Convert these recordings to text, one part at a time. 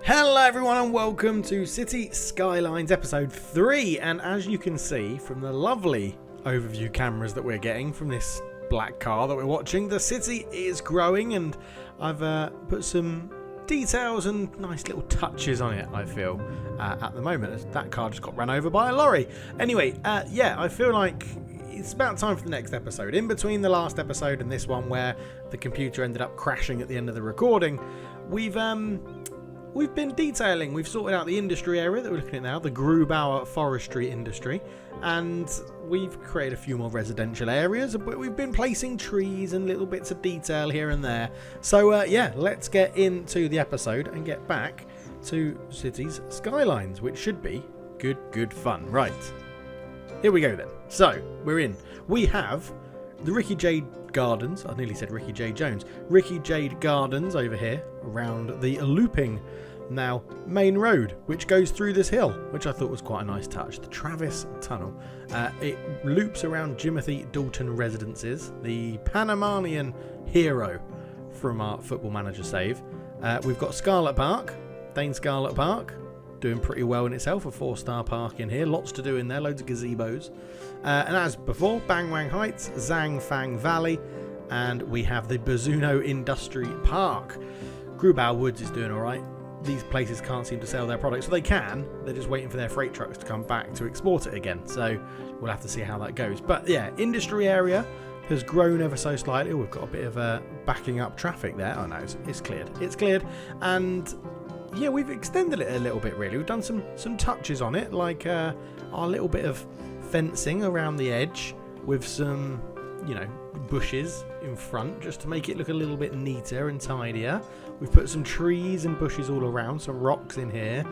Hello everyone and welcome to City Skylines episode 3, and as you can see from the lovely overview cameras that we're getting from this black car that we're watching, the city is growing, and I've put some details and nice little touches on it, I feel, at the moment, as that car just got run over by a lorry. Anyway, yeah, I feel like it's about time for the next episode. In between the last episode and this one where the computer ended up crashing at the end of the recording, we've been detailing, we've sorted out the industry area that we're looking at now, the Grubauer forestry industry, and we've created a few more residential areas, but we've been placing trees and little bits of detail here and there. So yeah, let's get into the episode and get back to Cities Skylines, which should be good fun. Right, here we go then. So, we're in. We have the Ricky Jade Gardens, I nearly said Ricky J. Jones, Ricky Jade Gardens over here around the looping now main road which goes through this hill, which I thought was quite a nice touch. The Travis Tunnel. It loops around Jimothy Dalton residences, the Panamanian hero from our Football Manager save. We've got Scarlet Park, Dane Scarlet Park, doing pretty well in itself, a 4-star park in here, lots to do in there, loads of gazebos. And as before, Bang Wang Heights, Zhang Fang Valley, and we have the Bazuno Industry Park. Grubauer Woods is doing alright. These places can't seem to sell their products, so they can, they're just waiting for their freight trucks to come back to export it again, so we'll have to see how that goes. But yeah, industry area has grown ever so slightly. We've got a bit of backing up traffic there. Oh no, it's cleared, and yeah, we've extended it a little bit really. We've done some touches on it, like our little bit of fencing around the edge with some, you know, bushes in front just to make it look a little bit neater and tidier. We've put some trees and bushes all around, some rocks in here.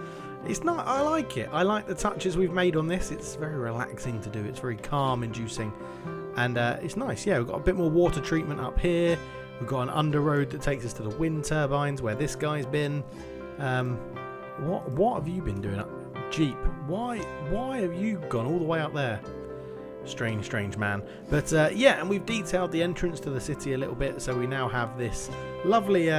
It's not, I like it. I like the touches we've made on this. It's very relaxing to do. It's very calm inducing, and it's nice. Yeah, we've got a bit more water treatment up here. We've got an under road that takes us to the wind turbines where this guy's been. What have you been doing up Jeep? Why have you gone all the way up there? Strange man. But yeah, and we've detailed the entrance to the city a little bit, so we now have this lovely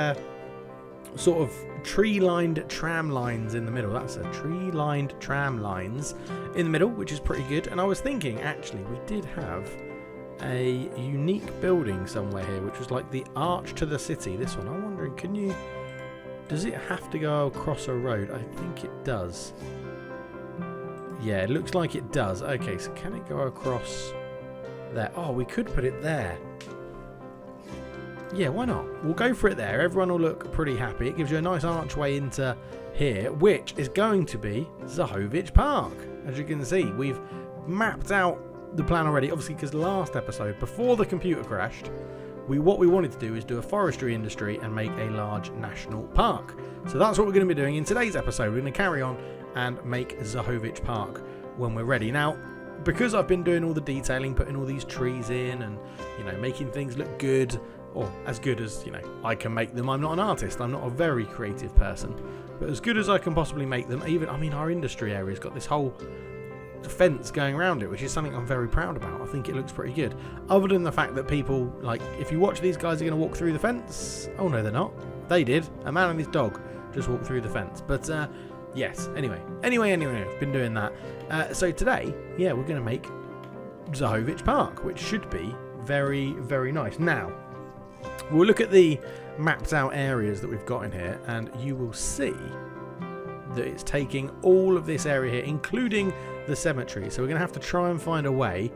sort of tree-lined tram lines in the middle. That's a tree-lined tram lines in the middle, which is pretty good. And I was thinking, actually, we did have a unique building somewhere here, which was like the arch to the city. This one, I'm wondering, does it have to go across a road? I think it does. Yeah, it looks like it does. Okay, so can it go across there? Oh, we could put it there. Yeah, why not? We'll go for it there. Everyone will look pretty happy. It gives you a nice archway into here, which is going to be ZAHOVIC Park. As you can see, we've mapped out the plan already, obviously, because last episode, before the computer crashed, what we wanted to do is do a forestry industry and make a large national park. So that's what we're going to be doing in today's episode. We're going to carry on and make ZAHOVIC Park when we're ready. Now, because I've been doing all the detailing, putting all these trees in and, you know, making things look good, or as good as, you know, I can make them. I'm not an artist. I'm not a very creative person. But as good as I can possibly make them, even, I mean, our industry area's got this whole fence going around it, which is something I'm very proud about. I think it looks pretty good. Other than the fact that people, like, if you watch these guys are going to walk through the fence. Oh no, they're not. They did. A man and his dog just walked through the fence. But yes, anyway, I've been doing that. So today, yeah, we're going to make ZAHOVIC Park, which should be very nice. Now, we'll look at the mapped out areas that we've got in here, and you will see that it's taking all of this area here, including the cemetery. So we're going to have to try and find a way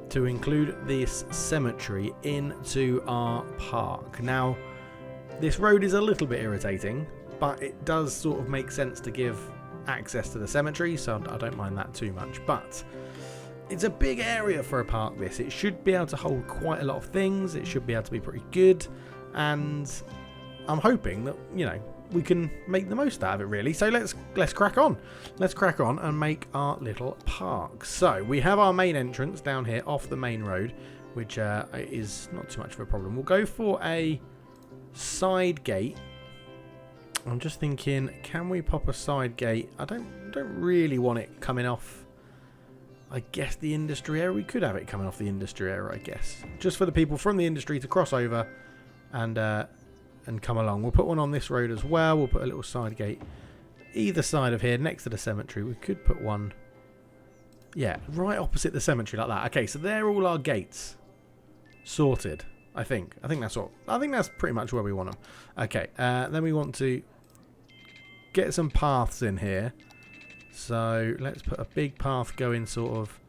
to include this cemetery into our park. Now, this road is a little bit irritating, but it does sort of make sense to give access to the cemetery, so I don't mind that too much. But it's a big area for a park, this. It should be able to hold quite a lot of things. It should be able to be pretty good, and I'm hoping that, you know, we can make the most out of it, really. So let's crack on. Let's crack on and make our little park. So we have our main entrance down here off the main road, which is not too much of a problem. We'll go for a side gate. I'm just thinking, can we pop a side gate? I don't really want it coming off, I guess, the industry area. We could have it coming off the industry area, I guess, just for the people from the industry to cross over and and come along. We'll put one on this road as well. We'll put a little side gate either side of here next to the cemetery. We could put one, yeah, right opposite the cemetery like that. Okay, so they're all our gates sorted. I think that's all. I think that's pretty much where we want them. Okay, then we want to get some paths in here. So let's put a big path going sort of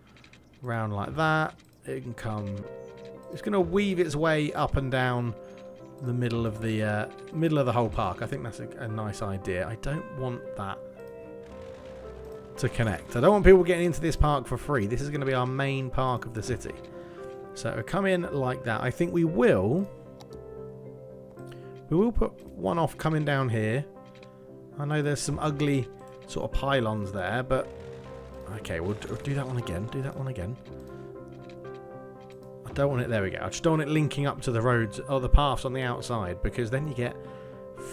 round like that. It can come. It's going to weave its way up and down the middle of the whole park. I think that's a nice idea. I don't want that to connect. I don't want people getting into this park for free. This is going to be our main park of the city. So it'll come in like that. I think we will put one off coming down here. I know there's some ugly sort of pylons there, but okay, we'll do that one again. Do that one again. I don't want it. There we go. I just don't want it linking up to the roads or the paths on the outside, because then you get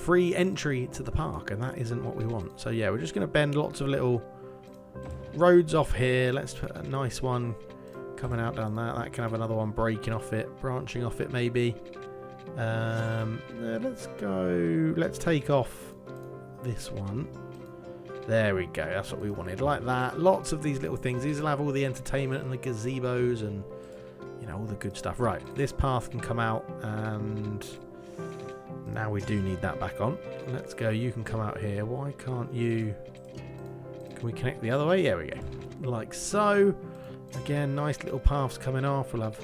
free entry to the park, and that isn't what we want. So yeah, we're just going to bend lots of little roads off here. Let's put a nice one coming out down that. That can have another one breaking off it, branching off it maybe. Let's go. Let's take off this one. There we go. That's what we wanted. Like that. Lots of these little things. These will have all the entertainment and the gazebos and, you know, all the good stuff. Right. This path can come out, and now we do need that back on. Let's go. You can come out here. Why can't you? Can we connect the other way? There we go. Like so. Again, nice little paths coming off. We'll have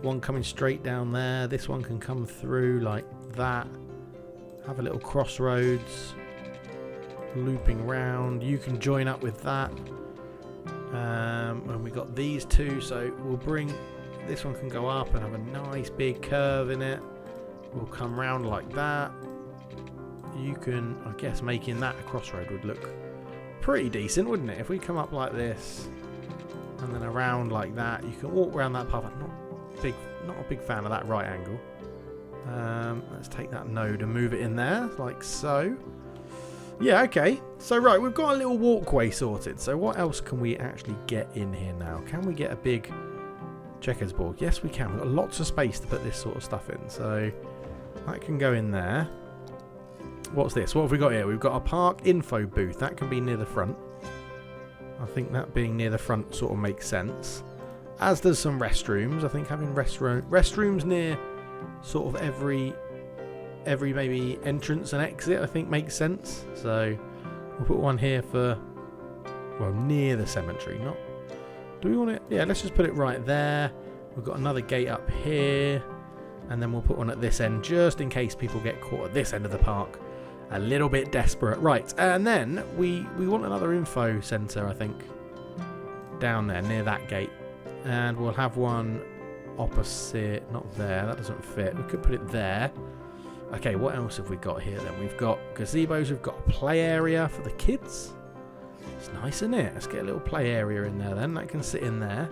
one coming straight down there. This one can come through like that. Have a little crossroads. Looping round. You can join up with that. And we got these two, so we'll bring this one can go up and have a nice big curve in it. We'll come round like that. You can, I guess, making that a crossroad would look pretty decent, wouldn't it? If we come up like this and then around like that, you can walk around that path. I'm not a big fan of that right angle. Let's take that node and move it in there like so. Yeah, okay. So, right, we've got a little walkway sorted. So, what else can we actually get in here now? Can we get a big checkers board? Yes, we can. We've got lots of space to put this sort of stuff in. So, that can go in there. What's this? What have we got here? We've got a park info booth. That can be near the front. I think that being near the front sort of makes sense. As does some restrooms. I think having restrooms near sort of every maybe entrance and exit, I think makes sense. So we'll put one here for, well, near the cemetery. Not, do we want it? Yeah, let's just put it right there. We've got another gate up here, and then we'll put one at this end just in case people get caught at this end of the park a little bit desperate. Right, and then we want another info centre, I think, down there near that gate, and we'll have one opposite, not there, that doesn't fit. We could put it there. Okay, what else have we got here then? We've got gazebos, we've got a play area for the kids. It's nice, isn't it? Let's get a little play area in there then. That can sit in there,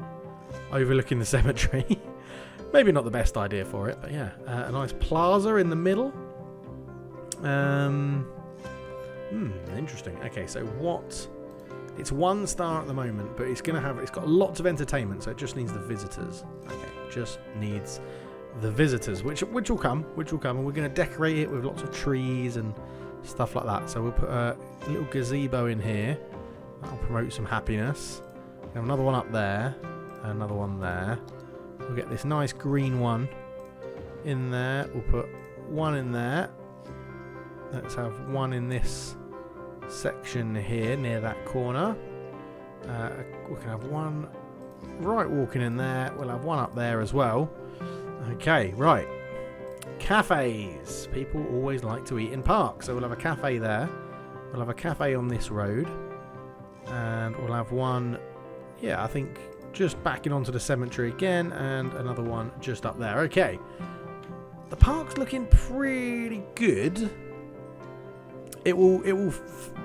overlooking the cemetery. Maybe not the best idea for it, but yeah. A nice plaza in the middle. Interesting. Okay, so what? It's 1 star at the moment, but it's got lots of entertainment, so it just needs the visitors. Okay, just needs the visitors, which will come, and we're going to decorate it with lots of trees and stuff like that. So we'll put a little gazebo in here. That'll promote some happiness. We have another one up there, another one there. We'll get this nice green one in there. We'll put one in there. Let's have one in this section here near that corner. We can have one right walking in there. We'll have one up there as well. Okay, right. Cafes. People always like to eat in parks. So we'll have a cafe there. We'll have a cafe on this road. And we'll have one, yeah, I think just backing onto the cemetery again. And another one just up there. Okay. The park's looking pretty good. It will,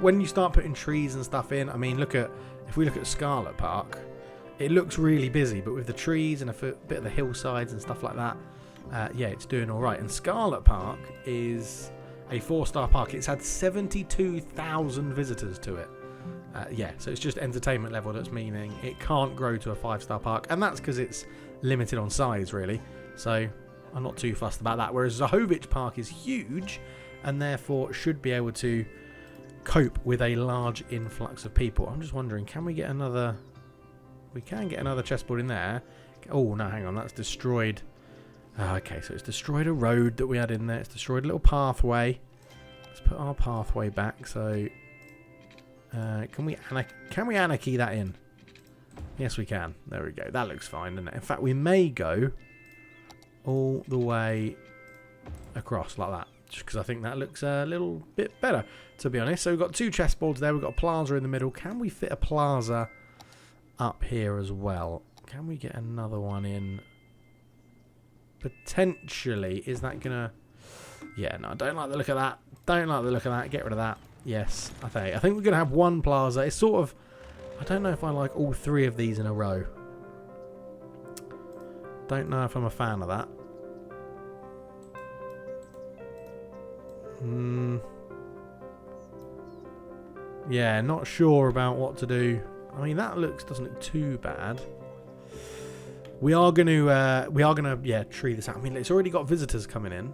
when you start putting trees and stuff in, I mean, if we look at Scarlet Park, it looks really busy, but with the trees and a bit of the hillsides and stuff like that, yeah, it's doing all right. And Scarlet Park is a 4-star park. It's had 72,000 visitors to it. Yeah, so it's just entertainment level. That's meaning it can't grow to a 5-star park, and that's because it's limited on size, really. So I'm not too fussed about that. Whereas ZAHOVIC Park is huge and therefore should be able to cope with a large influx of people. I'm just wondering, can we get another... We can get another chessboard in there. Oh, no, hang on. That's destroyed. Okay, so it's destroyed a road that we had in there. It's destroyed a little pathway. Let's put our pathway back. So, can we anarchy that in? Yes, we can. There we go. That looks fine, doesn't it? In fact, we may go all the way across like that. Just because I think that looks a little bit better, to be honest. So we've got 2 chessboards there. We've got a plaza in the middle. Can we fit a plaza up here as well? Can we get another one in? Potentially. Is that gonna... Yeah, no, I don't like the look of that. Don't like the look of that. Get rid of that. Yes, I think we're gonna have one plaza. It's sort of... I don't know if I like all 3 of these in a row. Don't know if I'm a fan of that. Yeah, not sure about what to do. I mean, that doesn't look too bad. We are gonna yeah, tree this out. I mean, it's already got visitors coming in.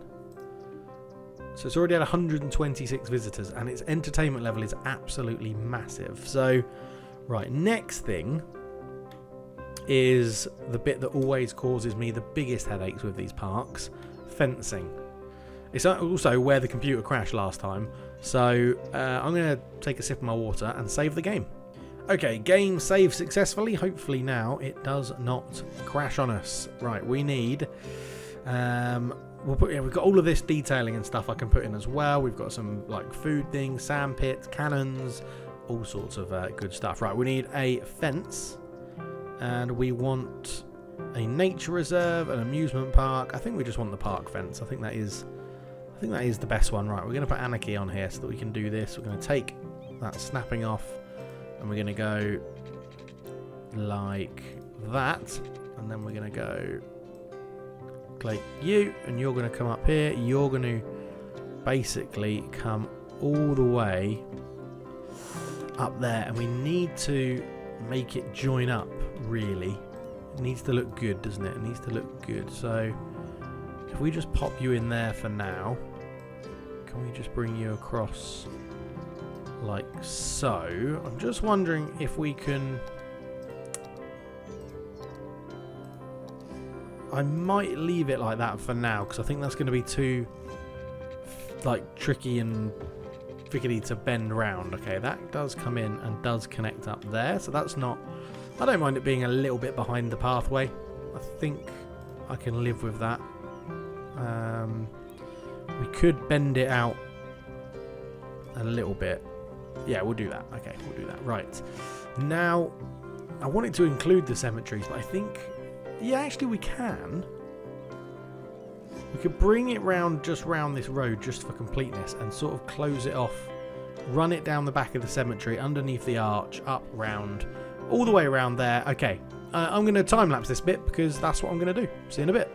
So it's already had 126 visitors, and its entertainment level is absolutely massive. So, right, next thing is the bit that always causes me the biggest headaches with these parks: fencing. It's also where the computer crashed last time. So I'm going to take a sip of my water and save the game. Okay, game saved successfully. Hopefully now it does not crash on us. Right, we need... we've got all of this detailing and stuff I can put in as well. We've got some like food things, sand pits, cannons, all sorts of good stuff. Right, we need a fence. And we want a nature reserve, an amusement park. I think we just want the park fence. I think that is the best one. Right, we're going to put anarchy on here so that we can do this. We're going to take that snapping off, and we're going to go like that, and then we're going to go like you, and you're going to come up here. You're going to basically come all the way up there, and we need to make it join up. Really, it needs to look good, doesn't it? It needs to look good. So if we just pop you in there for now, can we just bring you across like so? I'm just wondering if we can... I might leave it like that for now, because I think that's going to be too like tricky and fickety to bend round. Okay, that does come in and does connect up there, so that's not... I don't mind it being a little bit behind the pathway. I think I can live with that. We could bend it out a little bit. Yeah, we'll do that. Okay, we'll do that. Right. Now, I wanted to include the cemeteries, but I think... Yeah, actually we can. We could bring it round, just round this road, just for completeness, and sort of close it off. Run it down the back of the cemetery, underneath the arch, up, round, all the way around there. Okay, I'm going to time-lapse this bit, because that's what I'm going to do. See you in a bit.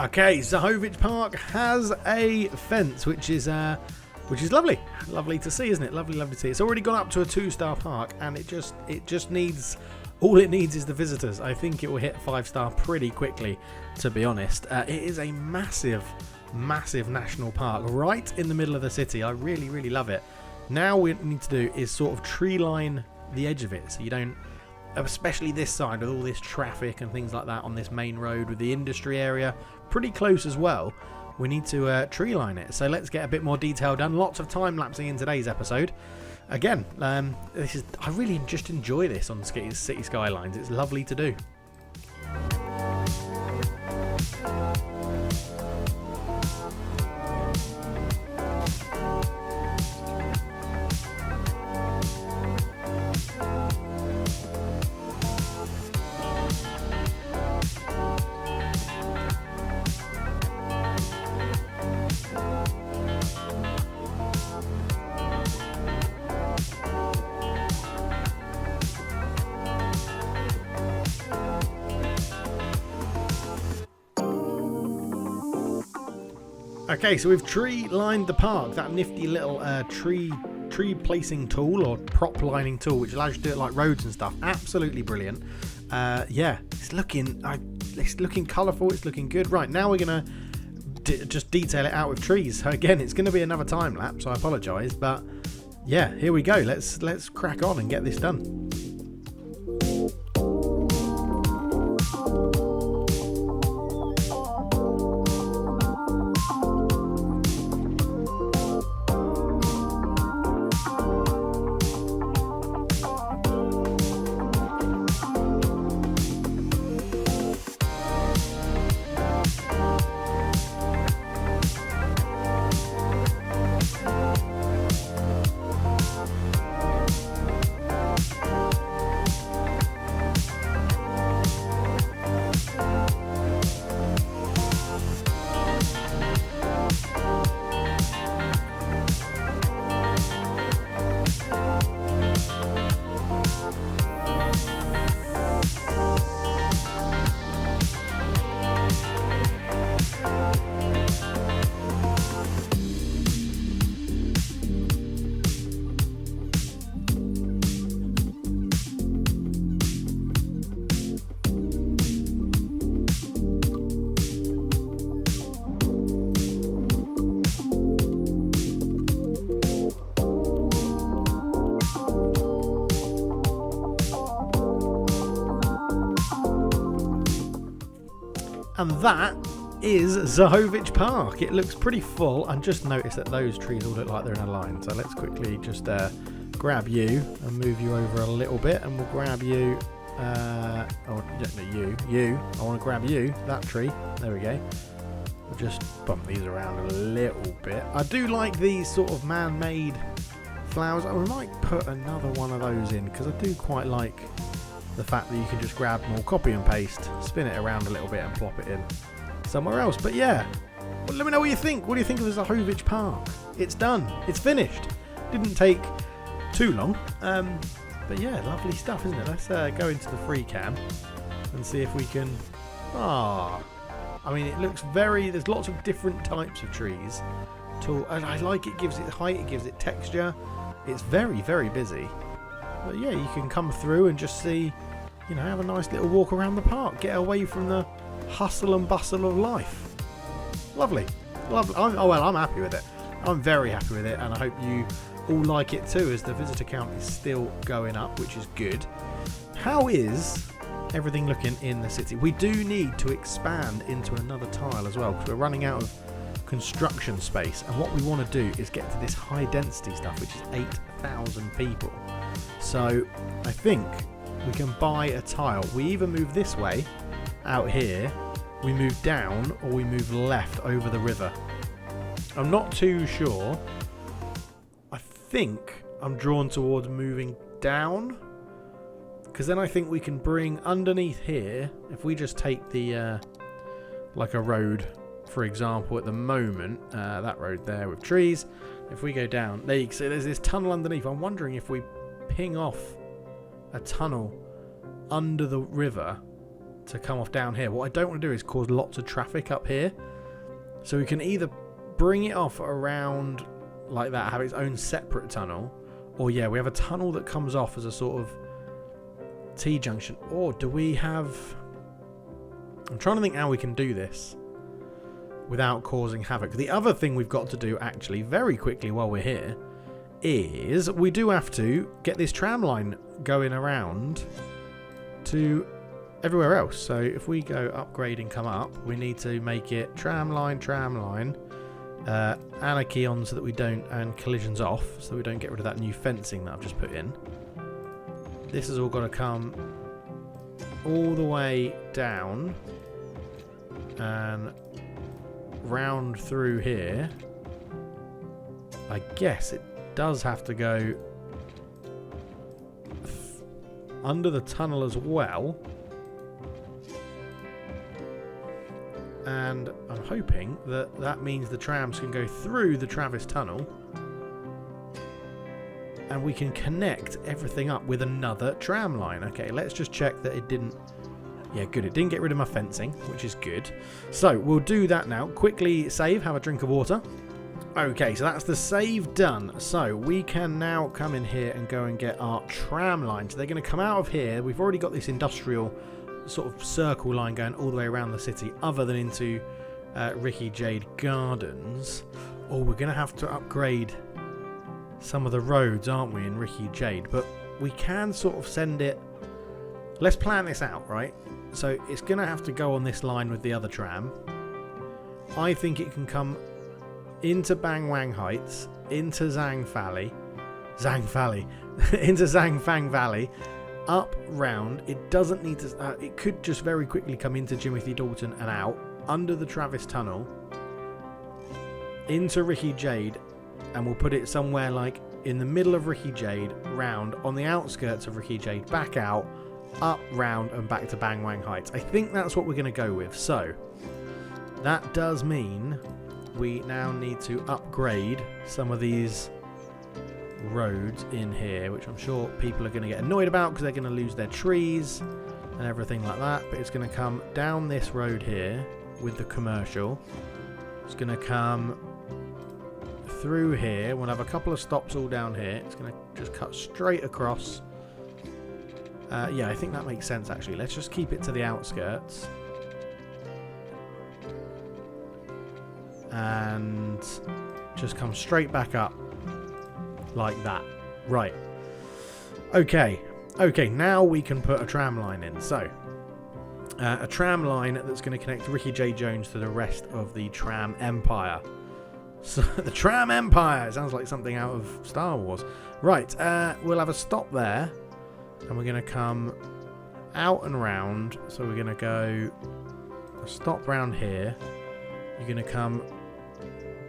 Okay, ZAHOVIC Park has a fence, which is lovely. Lovely to see, isn't it? Lovely, lovely to see. It's already gone up to a 2-star park, and it just needs, all it needs is the visitors. I think it will hit 5-star pretty quickly, to be honest. It is a massive, massive national park right in the middle of the city. I really, really love it. Now what we need to do is sort of tree line the edge of it, so you don't, especially this side with all this traffic and things like that on this main road with the industry area pretty close as well. We need to tree line it. So let's get a bit more detail done. Lots of time lapsing in today's episode. Again, I really just enjoy this on City Skylines. It's lovely to do. Okay, so we've tree lined the park. That nifty little tree placing tool or prop lining tool, which allows you to do it like roads and stuff. Absolutely brilliant. Yeah, it's looking colourful. It's looking good. Right, now we're gonna just detail it out with trees. So again, it's going to be another time lapse. I apologise, but yeah, here we go. Let's crack on and get this done. And that is ZAHOVIC Park. It looks pretty full, and just notice that those trees all look like they're in a line. So let's quickly just grab you and move you over a little bit, and we'll grab you. I want to grab you, that tree. There we go. We'll just bump these around a little bit. I do like these sort of man-made flowers. I might put another one of those in because I do quite like the fact that you can just grab more, copy and paste, spin it around a little bit and plop it in somewhere else. But yeah, well, let me know what you think. What do you think of the ZAHOVIC Park? It's done. It's finished. Didn't take too long. But yeah, lovely stuff, isn't it? Let's go into the free cam and see if we can... I mean, it looks very... There's lots of different types of trees. And I like it. Gives it height. It gives it texture. It's very, very busy. But yeah, you can come through and just see, have a nice little walk around the park. Get away from the hustle and bustle of life. Lovely. Lovely. I'm happy with it. I'm very happy with it, and I hope you all like it too, as the visitor count is still going up, which is good. How is everything looking in the city? We do need to expand into another tile as well, because we're running out of construction space, and what we want to do is get to this high density stuff, which is 8,000 people. So I think we can buy a tile. We either move this way out here, we move down, or we move left over the river. I'm not too sure. I think I'm drawn towards moving down, because then I think we can bring underneath here, if we just take the like a road, for example, at the moment, that road there with trees, if we go down there, you can see there's this tunnel underneath. I'm wondering if we ping off a tunnel under the river to come off down here. What I don't want to do is cause lots of traffic up here. So we can either bring it off around like that, have its own separate tunnel, or yeah, we have a tunnel that comes off as a sort of T-junction. Or do we have... I'm trying to think how we can do this without causing havoc. The other thing we've got to do actually very quickly while we're here is we do have to get this tram line going around to everywhere else. So if we go upgrade and come up, we need to make it tram line, anarchy on so that we don't, and collisions off so that we don't get rid of that new fencing that I've just put in. This has all got to come all the way down and round through here. I guess it does have to go under the tunnel as well. And I'm hoping that that means the trams can go through the Travis Tunnel and we can connect everything up with another tram line. Okay, let's just check that it didn't... Yeah, good. It didn't get rid of my fencing, which is good. So we'll do that now. Quickly save, have a drink of water. Okay, so that's the save done. So we can now come in here and go and get our tram line. So they're going to come out of here. We've already got this industrial sort of circle line going all the way around the city, other than into Ricky Jade Gardens. Or we're going to have to upgrade some of the roads, aren't we, in Ricky Jade? But we can sort of send it... Let's plan this out, right? So it's going to have to go on this line with the other tram. I think it can come into Bang Wang Heights, into Zhang Valley, into Zhang Fang Valley, up round. It doesn't need to... it could just very quickly come into Jimothy Dalton and out, under the Travis Tunnel, into Ricky Jade, and we'll put it somewhere like in the middle of Ricky Jade, round, on the outskirts of Ricky Jade, back out, up, round, and back to Bang Wang Heights. I think that's what we're going to go with. So that does mean we now need to upgrade some of these roads in here, which I'm sure people are going to get annoyed about because they're going to lose their trees and everything like that. But it's going to come down this road here with the commercial. It's going to come through here. We'll have a couple of stops all down here. It's going to just cut straight across. Yeah, I think that makes sense actually. Let's just keep it to the outskirts. And just come straight back up like that. Right. Okay. Okay, now we can put a tram line in. So, a tram line that's going to connect Ricky J. Jones to the rest of the Tram Empire. So, the Tram Empire! Sounds like something out of Star Wars. Right, we'll have a stop there. And we're going to come out and round. So we're going to go stop round here. You're going to come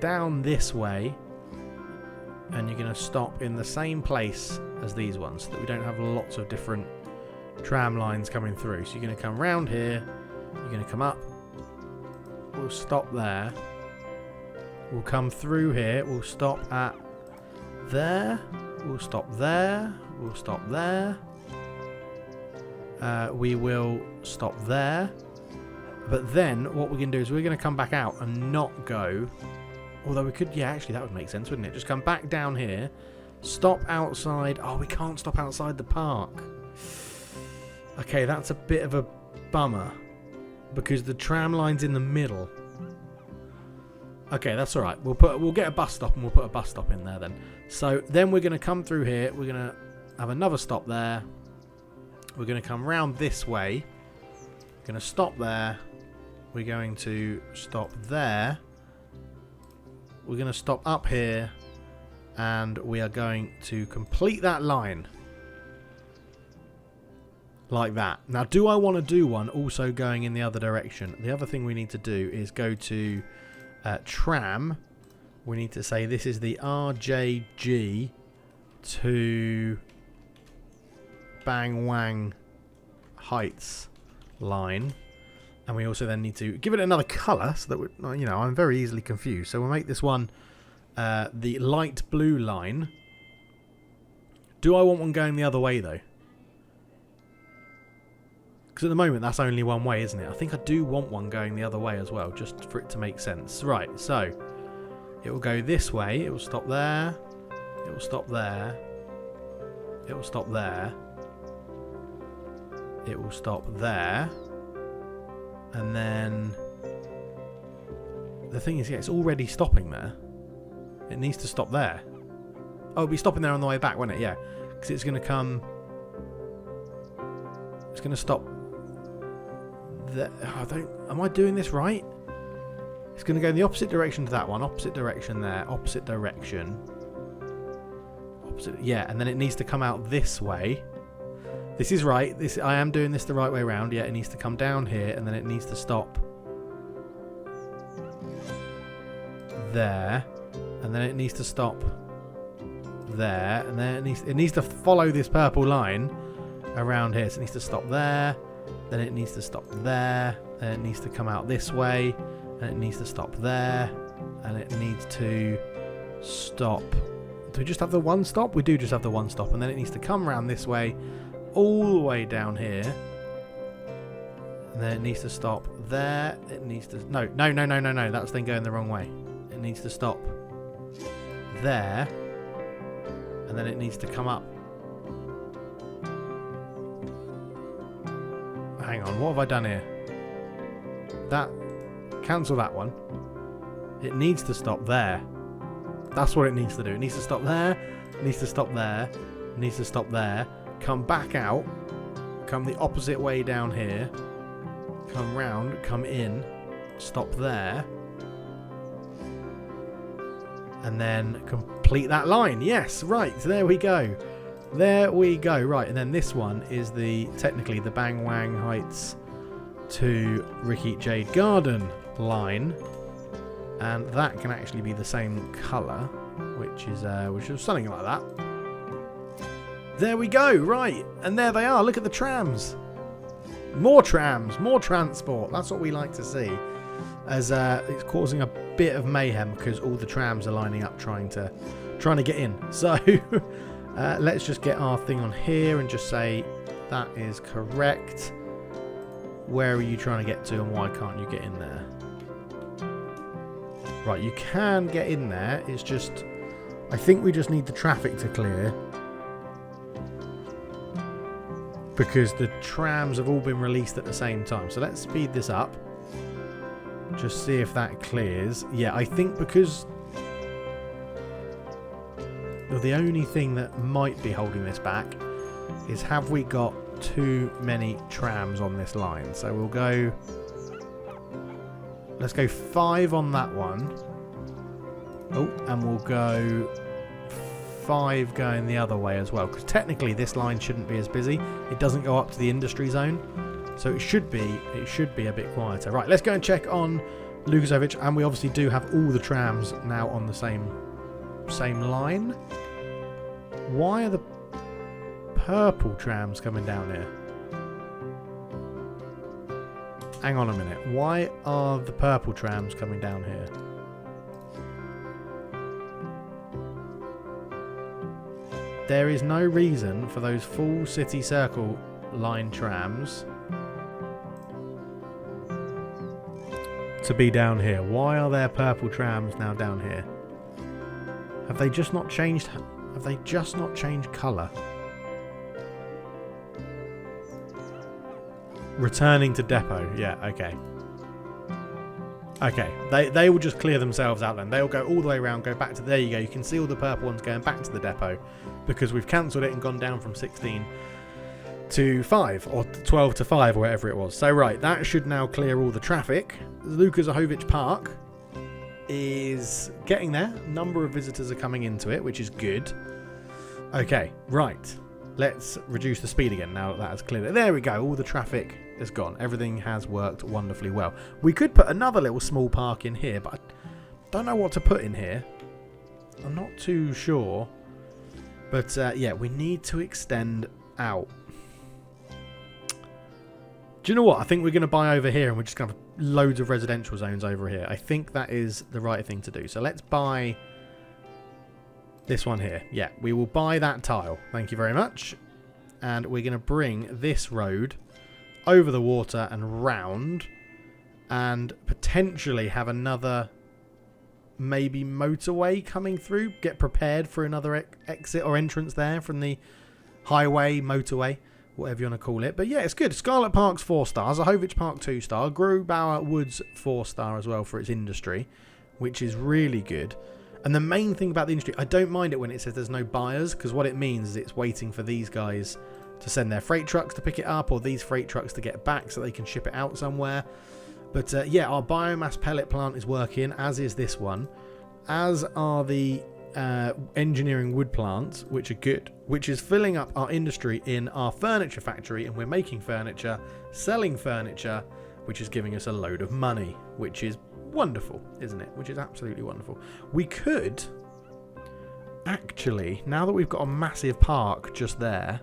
down this way. And you're going to stop in the same place as these ones, so that we don't have lots of different tram lines coming through. So you're going to come round here. You're going to come up. We'll stop there. We'll come through here. We'll stop at there. We'll stop there. We'll stop there. We will stop there. But then what we're going to do is we're going to come back out and not go. Although we could, yeah, actually that would make sense, wouldn't it? Just come back down here. Stop outside. Oh, we can't stop outside the park. Okay, that's a bit of a bummer. Because the tram line's in the middle. Okay, that's alright. We'll get a bus stop and we'll put a bus stop in there then. So then we're going to come through here. We're going to have another stop there. We're going to come round this way. We're going to stop there. We're going to stop there. We're going to stop up here. And we are going to complete that line. Like that. Now, do I want to do one also going in the other direction? The other thing we need to do is go to tram. We need to say this is the RJG to Bang Wang Heights line. And we also then need to give it another colour so that we're, you know, I'm very easily confused. So we'll make this one the light blue line. Do I want one going the other way though? Because at the moment that's only one way, isn't it? I think I do want one going the other way as well, just for it to make sense. Right, so it will go this way. It will stop there. It will stop there. It will stop there. It will stop there. And then the thing is, yeah, it's already stopping there. It needs to stop there. Oh, it'll be stopping there on the way back, won't it? Yeah. Because it's going to come... It's going to stop... There. Am I doing this right? It's going to go in the opposite direction to that one. Opposite direction there. Opposite direction. Opposite... Yeah, and then it needs to come out this way. This is right. I am doing this the right way around. Yeah, it needs to come down here, and then it needs to stop there, and then it needs to stop there, and then it needs to follow this purple line around here. So it needs to stop there, then it needs to stop there, then it needs to come out this way, and it needs to stop there, and it needs to stop. Do we just have the one stop? We do just have the one stop, and then it needs to come around this way, all the way down here, and then it needs to stop there. It needs to no, that's then going the wrong way. It needs to stop there, and then it needs to come up. Hang on, what have I done here? Cancel that one. It needs to stop there. That's what it needs to do. It needs to stop there. It needs to stop there. It needs to stop there. Come back out, come the opposite way down here, come round, come in, stop there, and then complete that line. Yes, right, there we go. There we go. Right, and then this one is technically the Bang Wang Heights to Ricky Jade Garden line, and that can actually be the same colour, which is something like that. There we go, right, and there they are. Look at the trams. More trams, more transport. That's what we like to see, as it's causing a bit of mayhem because all the trams are lining up trying to get in. So let's just get our thing on here and just say that is correct. Where are you trying to get to, and why can't you get in there? Right, you can get in there. It's just, I think we just need the traffic to clear, because the trams have all been released at the same time. So let's speed this up. Just see if that clears. Yeah, I think because the only thing that might be holding this back is, have we got too many trams on this line? So we'll go... Let's go 5 on that one. Oh, and we'll go 5 going the other way as well, because technically this line shouldn't be as busy. It doesn't go up to the industry zone, so it should be a bit quieter. Right, let's go and check on Lukasovic, and we obviously do have all the trams now on the same line. Why are the purple trams coming down here? Hang on a minute. Why are the purple trams coming down here? There is no reason for those full city circle line trams to be down here. Why are there purple trams now down here? Have they just not changed? Have they just not changed colour? Returning to depot. Yeah, okay. Okay, they will just clear themselves out then. They'll go all the way around, go back to... There you go. You can see all the purple ones going back to the depot because we've cancelled it and gone down from 16 to 5 or 12 to 5 or whatever it was. So, right, that should now clear all the traffic. ZAHOVIC Park is getting there. A number of visitors are coming into it, which is good. Okay, right. Let's reduce the speed again now that has cleared it. There we go. All the traffic is gone. Everything has worked wonderfully well. We could put another little small park in here, but I don't know what to put in here. I'm not too sure. But yeah, we need to extend out. Do you know what? I think we're going to buy over here and we're just going to have loads of residential zones over here. I think that is the right thing to do. So let's buy this one here. Yeah, we will buy that tile. Thank you very much. And we're going to bring this road over the water and round, and potentially have another maybe motorway coming through. Get prepared for another exit or entrance there from the highway, motorway, whatever you want to call it. But yeah, it's good. Scarlet Park's 4 stars. ZAHOVIC Park 2 star. Grubauer Woods 4 star as well for its industry, which is really good. And the main thing about the industry, I don't mind it when it says there's no buyers, because what it means is it's waiting for these guys to send their freight trucks to pick it up, or these freight trucks to get back so they can ship it out somewhere. But yeah, our biomass pellet plant is working, as is this one, as are the engineering wood plants, which are good, which is filling up our industry in our furniture factory, and we're making furniture, selling furniture, which is giving us a load of money, which is wonderful, isn't it? Which is absolutely wonderful. We could actually, now that we've got a massive park just there,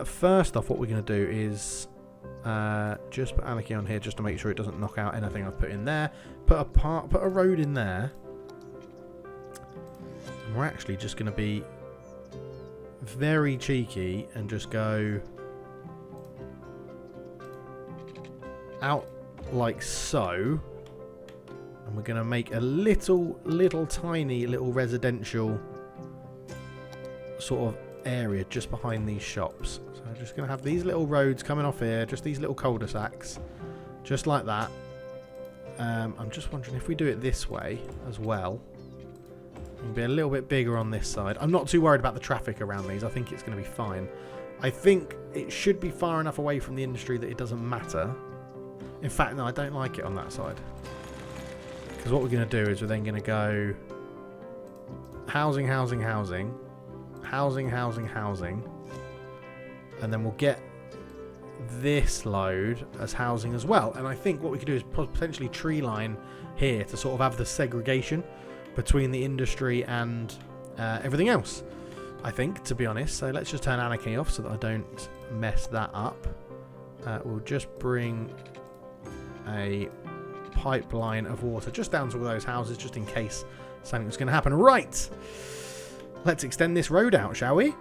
first off, what we're going to do is just put anarchy on here just to make sure it doesn't knock out anything I've put in there. Put a road in there. And we're actually just going to be very cheeky and just go out like so. And we're going to make a little tiny residential sort of area just behind these shops. So I'm just going to have these little roads coming off here, just these little cul-de-sacs, just like that. I'm just wondering if we do it this way as well, it'll be a little bit bigger on this side. I'm not too worried about the traffic around these. I think it's going to be fine. I think it should be far enough away from the industry that it doesn't matter. In fact, no, I don't like it on that side, because what we're going to do is we're then going to go housing, housing, housing, housing, housing, housing, and then we'll get this load as housing as well. And I think what we could do is potentially tree line here to sort of have the segregation between the industry and everything else, I think, to be honest. So let's just turn anarchy off so that I don't mess that up. We'll just bring a pipeline of water just down to all those houses, just in case something's going to happen. Right, let's extend this road out, shall we?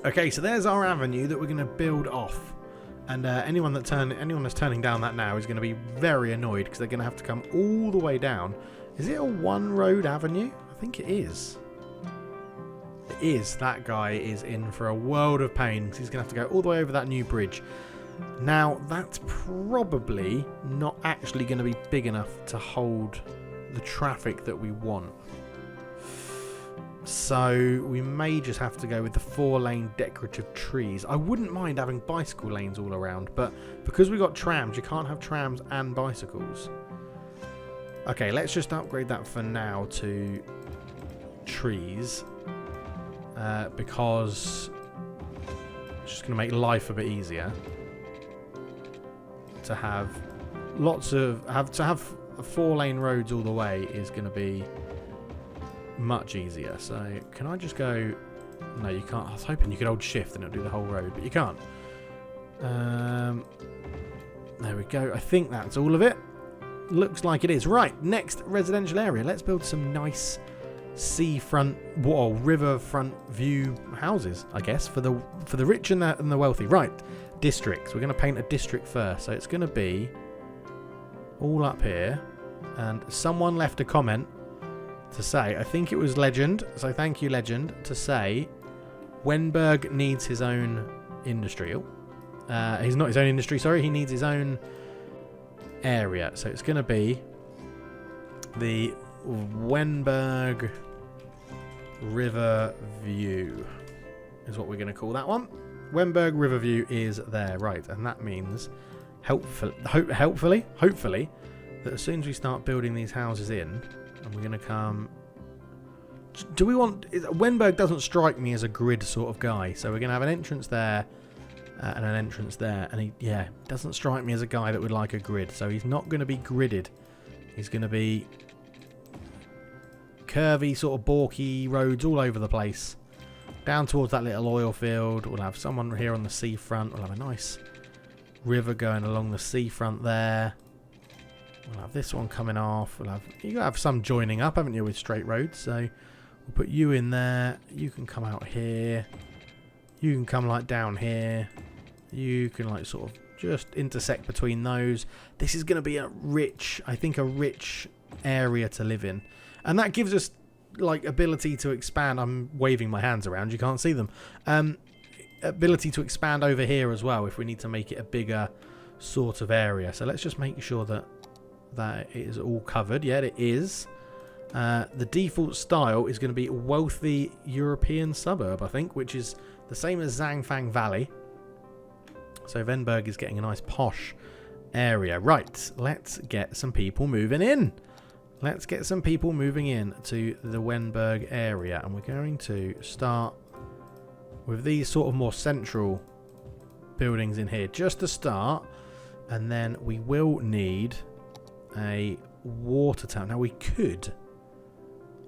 Okay, so there's our avenue that we're going to build off, and anyone that's turning down that now is going to be very annoyed, because they're going to have to come all the way down. Is it a one-road avenue? I think it is. It is. That guy is in for a world of pain, because he's going to have to go all the way over that new bridge. Now, that's probably not actually going to be big enough to hold the traffic that we want. So we may just have to go with the 4-lane decorative trees. I wouldn't mind having bicycle lanes all around, but because we've got trams, you can't have trams and bicycles. Okay, let's just upgrade that for now to trees, because it's just going to make life a bit easier to have lots of 4-lane roads all the way is going to be much easier. So can I just go? No, you can't. I was hoping you could hold shift and it'll do the whole road, but you can't. There we go. I think that's all of it. Looks like it is. Right, next residential area. Let's build some nice seafront, riverfront view houses, I guess, for the rich and the wealthy. Right, districts. We're going to paint a district first, so it's going to be all up here. And someone left a comment to say, I think it was Legend, so thank you, Legend, to say Wenberg needs his own industry. He's not his own industry, sorry, he needs his own area. So it's going to be the Wenberg River View is what we're going to call that one. Wenberg River View is there, right, and that means hopefully that as soon as we start building these houses in, and we're going to come... Do we want... Wenberg doesn't strike me as a grid sort of guy. So we're going to have an entrance there and an entrance there. And he doesn't strike me as a guy that would like a grid. So he's not going to be gridded. He's going to be curvy sort of balky roads all over the place. Down towards that little oil field. We'll have someone here on the seafront. We'll have a nice river going along the seafront there. We'll have this one coming off. You gotta have some joining up, haven't you, with straight roads? So we'll put you in there. You can come out here. You can come like down here. You can like sort of just intersect between those. This is going to be a rich area to live in, and that gives us like ability to expand. I'm waving my hands around, you can't see them. Ability to expand over here as well if we need to make it a bigger sort of area. So let's just make sure that it is all covered. Yeah, it is. The default style is going to be wealthy European suburb, I think, which is the same as Zhangfang Valley. So Venberg is getting a nice posh area. Right, let's get some people moving in. Let's get some people moving in to the Wenberg area. And we're going to start with these sort of more central buildings in here just to start. And then we will need a water tower. Now we could...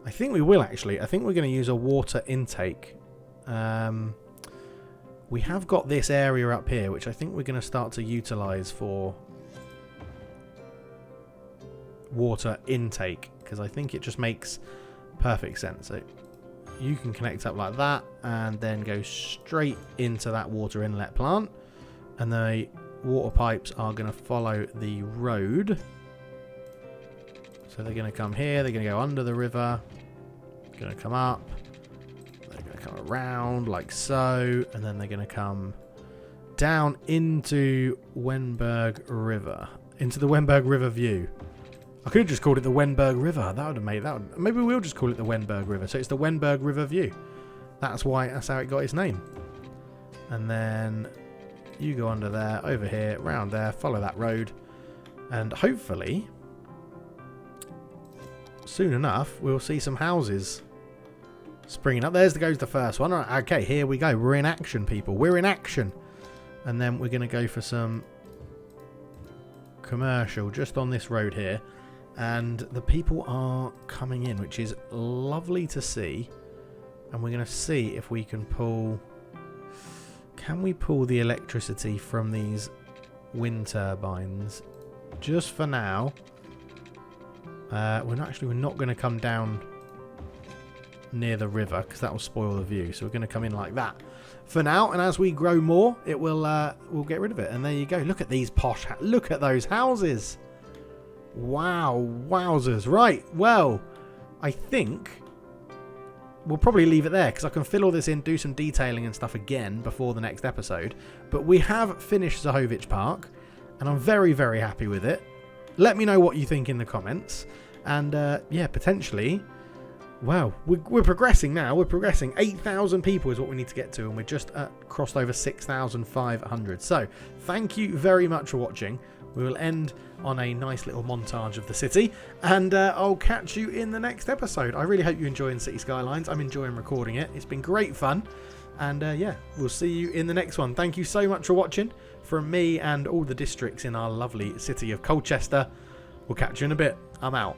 I think we will actually. I think we're going to use a water intake. We have got this area up here, which I think we're going to start to utilise for water intake, because I think it just makes perfect sense. So you can connect up like that and then go straight into that water inlet plant, and the water pipes are going to follow the road. So they're going to come here, they're going to go under the river, going to come up, they're going to come around like so, and then they're going to come down into Wenberg River, into the Wenberg River view. I could have just called it the Wenberg River. That would have made that. Maybe we'll just call it the Wenberg River. So it's the Wenberg River view. That's how it got its name. And then you go under there, over here, round there, follow that road, and hopefully soon enough we'll see some houses springing up. Goes the first one. All right, okay, here we go. We're in action, people. We're in action. And then we're going to go for some commercial just on this road here. And the people are coming in, which is lovely to see. And we're going to see if we can pull... Can we pull the electricity from these wind turbines? Just for now. We're not going to come down near the river because that will spoil the view. So we're going to come in like that for now. And as we grow more, it will we'll get rid of it. And there you go. Look at these posh. Look at those houses. Wow, wowzers. Right. Well, I think we'll probably leave it there because I can fill all this in, do some detailing and stuff again before the next episode. But we have finished ZAHOVIC Park, and I'm very, very happy with it. Let me know what you think in the comments. And yeah, potentially, wow, we're progressing now. We're progressing. 8,000 people is what we need to get to, and we're just crossed over 6,500. So thank you very much for watching. We will end on a nice little montage of the city, and I'll catch you in the next episode. I really hope you're enjoying City Skylines. I'm enjoying recording it. It's been great fun, and yeah, we'll see you in the next one. Thank you so much for watching from me and all the districts in our lovely city of Colchester. We'll catch you in a bit. I'm out.